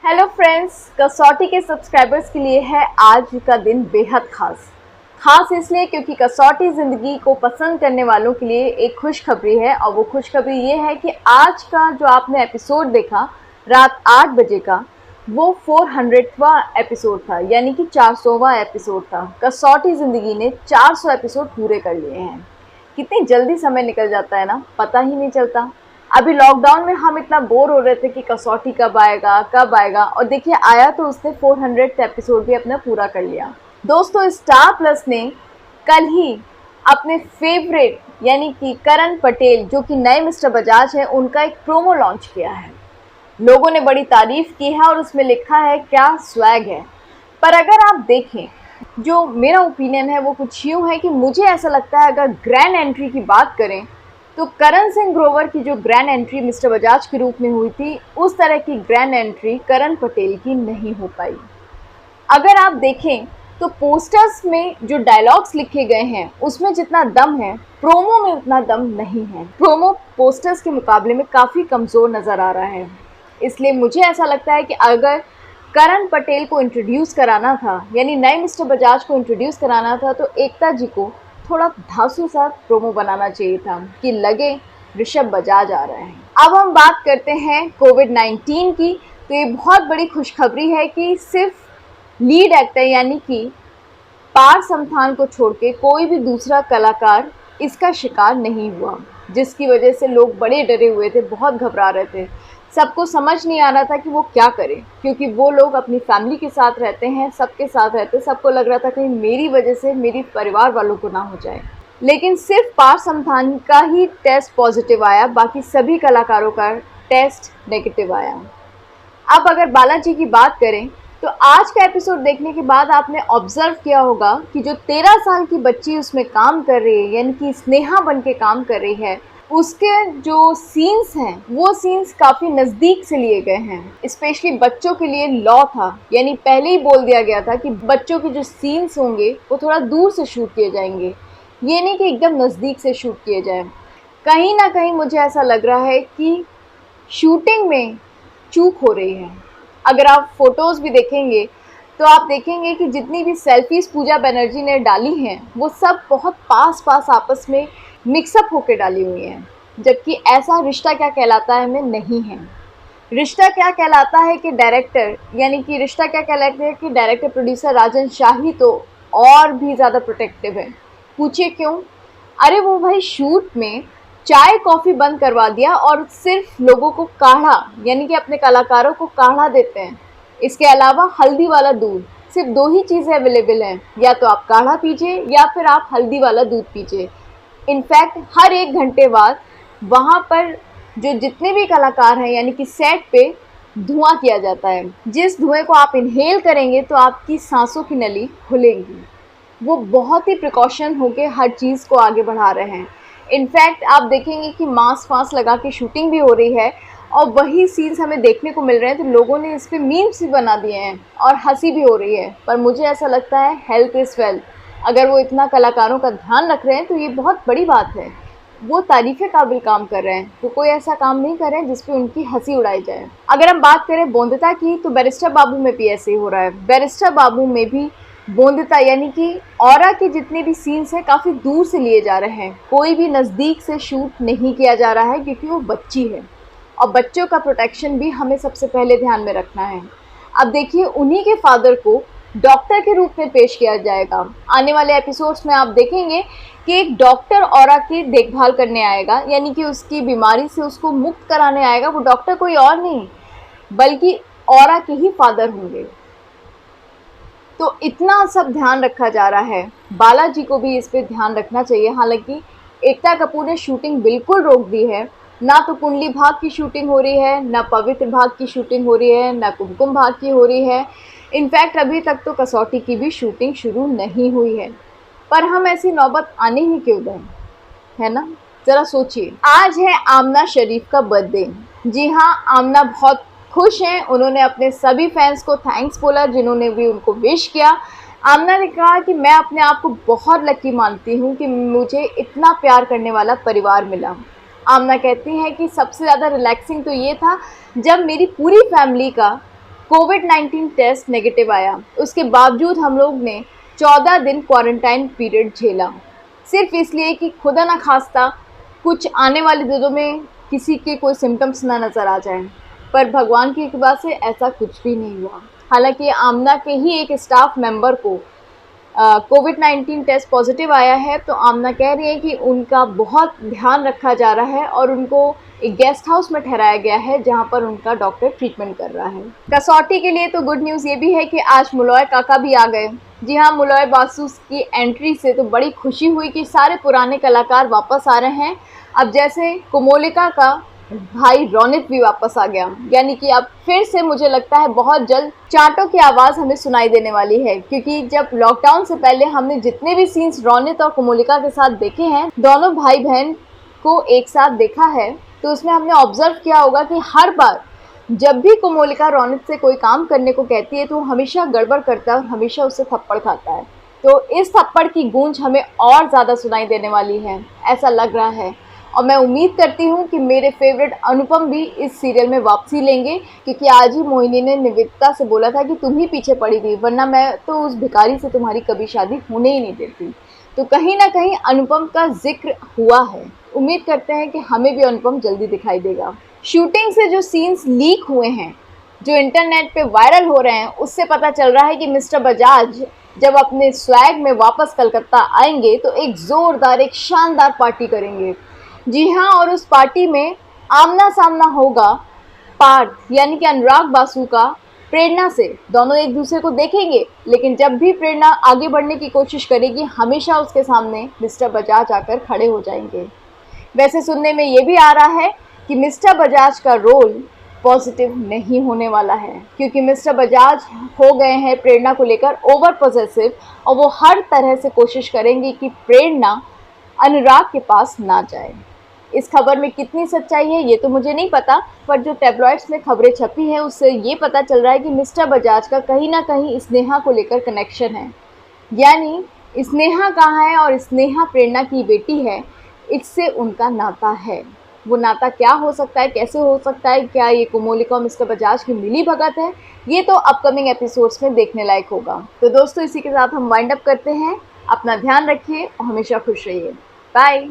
Hello friends, कसौटी के subscribers के लिए है आज का दिन बेहद खास इसलिए क्योंकि कसौटी ज़िंदगी को पसंद करने वालों के लिए एक खुशखबरी है। और वो खुशखबरी ये है कि आज का जो आपने एपिसोड देखा रात 8 बजे का, वो 400वां एपिसोड था, यानी कि 400वां एपिसोड था। कसौटी ज़िंदगी ने 400 एपिसोड पूरे कर लिए हैं। कितनी जल्दी समय निकल जाता है ना, पता ही नहीं चलता। अभी लॉकडाउन में हम इतना बोर हो रहे थे कि कसौटी कब आएगा, और देखिए आया तो उसने 400th एपिसोड भी अपना पूरा कर लिया। दोस्तों, स्टार प्लस ने कल ही अपने फेवरेट यानी कि करण पटेल, जो कि नए मिस्टर बजाज हैं, उनका एक प्रोमो लॉन्च किया है। लोगों ने बड़ी तारीफ की है और उसमें लिखा है क्या स्वैग है। पर अगर आप देखें, जो मेरा ओपिनियन है वो कुछ यूँ है कि मुझे ऐसा लगता है अगर ग्रैंड एंट्री की बात करें तो करण सिंह ग्रोवर की जो ग्रैंड एंट्री मिस्टर बजाज के रूप में हुई थी, उस तरह की ग्रैंड एंट्री करण पटेल की नहीं हो पाई। अगर आप देखें तो पोस्टर्स में जो डायलॉग्स लिखे गए हैं उसमें जितना दम है, प्रोमो में उतना दम नहीं है। प्रोमो पोस्टर्स के मुकाबले में काफ़ी कमज़ोर नज़र आ रहा है। इसलिए मुझे ऐसा लगता है कि अगर करण पटेल को इंट्रोड्यूस कराना था, यानी नए मिस्टर बजाज को इंट्रोड्यूस कराना था, तो एकता जी को थोड़ा धांसू सा प्रोमो बनाना चाहिए था कि लगे ऋषभ बजाज आ रहे हैं। अब हम बात करते हैं कोविड-19 की। तो ये बहुत बड़ी खुशखबरी है कि सिर्फ लीड एक्टर यानी कि पार समथान को छोड़ के कोई भी दूसरा कलाकार इसका शिकार नहीं हुआ, जिसकी वजह से लोग बड़े डरे हुए थे, बहुत घबरा रहे थे। सबको समझ नहीं आ रहा था कि वो क्या करें, क्योंकि वो लोग अपनी फैमिली के साथ रहते हैं, सबके साथ रहते हैं। सबको लग रहा था कहीं मेरी वजह से मेरी परिवार वालों को ना हो जाए। लेकिन सिर्फ पार समथान का ही टेस्ट पॉजिटिव आया, बाकी सभी कलाकारों का टेस्ट नेगेटिव आया। अब अगर बालाजी की बात करें तो आज का एपिसोड देखने के बाद आपने ऑब्जर्व किया होगा कि जो 13 साल की बच्ची उसमें काम कर रही है, यानी कि स्नेहा बन के काम कर रही है, उसके जो सीन्स हैं वो सीन्स काफ़ी नज़दीक से लिए गए हैं। स्पेशली बच्चों के लिए लॉ था, यानी पहले ही बोल दिया गया था कि बच्चों के जो सीन्स होंगे वो थोड़ा दूर से शूट किए जाएंगे, ये नहीं कि एकदम नज़दीक से शूट किए जाए। कहीं ना कहीं मुझे ऐसा लग रहा है कि शूटिंग में चूक हो रही है। अगर आप फोटोज़ भी देखेंगे तो आप देखेंगे कि जितनी भी सेल्फीज़ पूजा बनर्जी ने डाली हैं वो सब बहुत पास आपस में मिक्सअप होकर डाली हुई हैं, जबकि ऐसा रिश्ता क्या कहलाता है में नहीं है। रिश्ता क्या कहलाता है कि डायरेक्टर, यानी कि रिश्ता क्या कहलाता है कि डायरेक्टर प्रोड्यूसर राजन शाही तो और भी ज़्यादा प्रोटेक्टिव है। पूछिए क्यों? अरे वो भाई शूट में चाय कॉफ़ी बंद करवा दिया और सिर्फ लोगों को काढ़ा, यानी कि अपने कलाकारों को काढ़ा देते हैं। इसके अलावा हल्दी वाला दूध, सिर्फ 2 ही चीज़ें अवेलेबल हैं, या तो आप काढ़ा पीजिए या फिर आप हल्दी वाला दूध पीजिए। इनफैक्ट हर 1 घंटे बाद वहाँ पर जो जितने भी कलाकार हैं, यानी कि सेट पे धुआं किया जाता है। जिस धुएं को आप इनहेल करेंगे तो आपकी सांसों की नली खुलेंगी। वो बहुत ही प्रिकॉशन होके हर चीज़ को आगे बढ़ा रहे हैं। इनफैक्ट आप देखेंगे कि मास्क वास्क लगा के शूटिंग भी हो रही है और वही सीन्स हमें देखने को मिल रहे हैं। तो लोगों ने इस पर मीम्स भी बना दिए हैं और हंसी भी हो रही है। पर मुझे ऐसा लगता है हेल्थ इज़ वेल्थ। अगर वो इतना कलाकारों का ध्यान रख रहे हैं तो ये बहुत बड़ी बात है। वो तारीफ़े काबिल काम कर रहे हैं, वो कोई ऐसा काम नहीं कर रहे हैं जिस पे उनकी हंसी उड़ाई जाए। अगर हम बात करें बोंदिता की तो बैरिस्टर बाबू में भी ऐसे ही हो रहा है। बैरिस्टर बाबू में भी बोंदिता यानी कि औरा के जितने भी सीन्स हैं काफ़ी दूर से लिए जा रहे हैं, कोई भी नज़दीक से शूट नहीं किया जा रहा है, क्योंकि वो बच्ची है और बच्चों का प्रोटेक्शन भी हमें सबसे पहले ध्यान में रखना है। अब देखिए उन्हीं के फादर को डॉक्टर के रूप में पेश किया जाएगा। आने वाले एपिसोड्स में आप देखेंगे कि एक डॉक्टर औरा की देखभाल करने आएगा, यानी कि उसकी बीमारी से उसको मुक्त कराने आएगा। वो डॉक्टर कोई और नहीं बल्कि औरा के ही फादर होंगे। तो इतना सब ध्यान रखा जा रहा है, बालाजी को भी इस पे ध्यान रखना चाहिए। हालांकि एकता कपूर ने शूटिंग बिल्कुल रोक दी है। ना तो कुंडली भाग की शूटिंग हो रही है, ना पवित्र भाग की शूटिंग हो रही है, ना कुमकुम भाग की हो रही है। इनफैक्ट अभी तक तो कसौटी की भी शूटिंग शुरू नहीं हुई है। पर हम ऐसी नौबत आने ही क्यों दें, है ना? ज़रा सोचिए। आज है आमना शरीफ का बर्थडे। जी हाँ, आमना बहुत खुश हैं। उन्होंने अपने सभी फैंस को थैंक्स बोला जिन्होंने भी उनको विश किया। आमना ने कहा कि मैं अपने आप को बहुत लकी मानती हूँ कि मुझे इतना प्यार करने वाला परिवार मिला। आमना कहती हैं कि सबसे ज़्यादा रिलैक्सिंग तो ये था जब मेरी पूरी फैमिली का कोविड-19 टेस्ट नेगेटिव आया। उसके बावजूद हम लोग ने 14 दिन क्वारंटाइन पीरियड झेला, सिर्फ इसलिए कि खुदा ना खास्ता कुछ आने वाले दिनों में किसी के कोई सिम्टम्स ना नज़र आ जाएं। पर भगवान की कृपा से ऐसा कुछ भी नहीं हुआ। हालांकि आमना के ही एक स्टाफ मेंबर को कोविड-19 टेस्ट पॉजिटिव आया है, तो आमना कह रही है कि उनका बहुत ध्यान रखा जा रहा है और उनको एक गेस्ट हाउस में ठहराया गया है जहां पर उनका डॉक्टर ट्रीटमेंट कर रहा है। कसौटी के लिए तो गुड न्यूज़ ये भी है कि आज मुलॉय काका भी आ गए। जी हाँ, मुलॉय बासु की एंट्री से तो बड़ी खुशी हुई कि सारे पुराने कलाकार वापस आ रहे हैं। अब जैसे कोमोलिका का भाई रौनित भी वापस आ गया, यानी कि अब फिर से मुझे लगता है बहुत जल्द चांटों की आवाज़ हमें सुनाई देने वाली है, क्योंकि जब लॉकडाउन से पहले हमने जितने भी सीन्स रौनित और कोमोलिका के साथ देखे हैं, दोनों भाई बहन को एक साथ देखा है, तो उसमें हमने ऑब्जर्व किया होगा कि हर बार जब भी कोमोलिका रौनित से कोई काम करने को कहती है तो हमेशा गड़बड़ करता है और हमेशा उससे थप्पड़ खाता है। तो इस थप्पड़ की गूंज हमें और ज़्यादा सुनाई देने वाली है, ऐसा लग रहा है। और मैं उम्मीद करती हूँ कि मेरे फेवरेट अनुपम भी इस सीरियल में वापसी लेंगे, क्योंकि आज ही मोहिनी ने निवेदिता से बोला था कि तुम ही पीछे पड़ी थी, वरना मैं तो उस भिखारी से तुम्हारी कभी शादी होने ही नहीं देती। तो कहीं ना कहीं अनुपम का जिक्र हुआ है। उम्मीद करते हैं कि हमें भी अनुपम जल्दी दिखाई देगा। शूटिंग से जो सीन्स लीक हुए हैं, जो इंटरनेट पे वायरल हो रहे हैं, उससे पता चल रहा है कि मिस्टर बजाज जब अपने स्वैग में वापस कलकत्ता आएंगे तो एक ज़ोरदार, एक शानदार पार्टी करेंगे। जी हाँ, और उस पार्टी में आमना सामना होगा पार्थ यानी कि अनुराग बासु का प्रेरणा से। दोनों एक दूसरे को देखेंगे, लेकिन जब भी प्रेरणा आगे बढ़ने की कोशिश करेगी, हमेशा उसके सामने मिस्टर बजाज आकर खड़े हो जाएंगे। वैसे सुनने में ये भी आ रहा है कि मिस्टर बजाज का रोल पॉजिटिव नहीं होने वाला है, क्योंकि मिस्टर बजाज हो गए हैं प्रेरणा को लेकर ओवर पॉसेसिव, और वो हर तरह से कोशिश करेंगे कि प्रेरणा अनुराग के पास ना जाए। इस खबर में कितनी सच्चाई है ये तो मुझे नहीं पता, पर जो टैबलॉइड्स में खबरें छपी हैं उससे ये पता चल रहा है कि मिस्टर बजाज का कहीं ना कहीं स्नेहा को लेकर कनेक्शन है। यानी स्नेहा कहाँ है और स्नेहा प्रेरणा की बेटी है, इससे उनका नाता है। वो नाता क्या हो सकता है, कैसे हो सकता है, क्या ये कोमोलिका और मिस्टर बजाज की मिली भगत है, ये तो अपकमिंग एपिसोड्स में देखने लायक होगा। तो दोस्तों, इसी के साथ हम वाइंड अप करते हैं। अपना ध्यान रखिए और हमेशा खुश रहिए। बाय।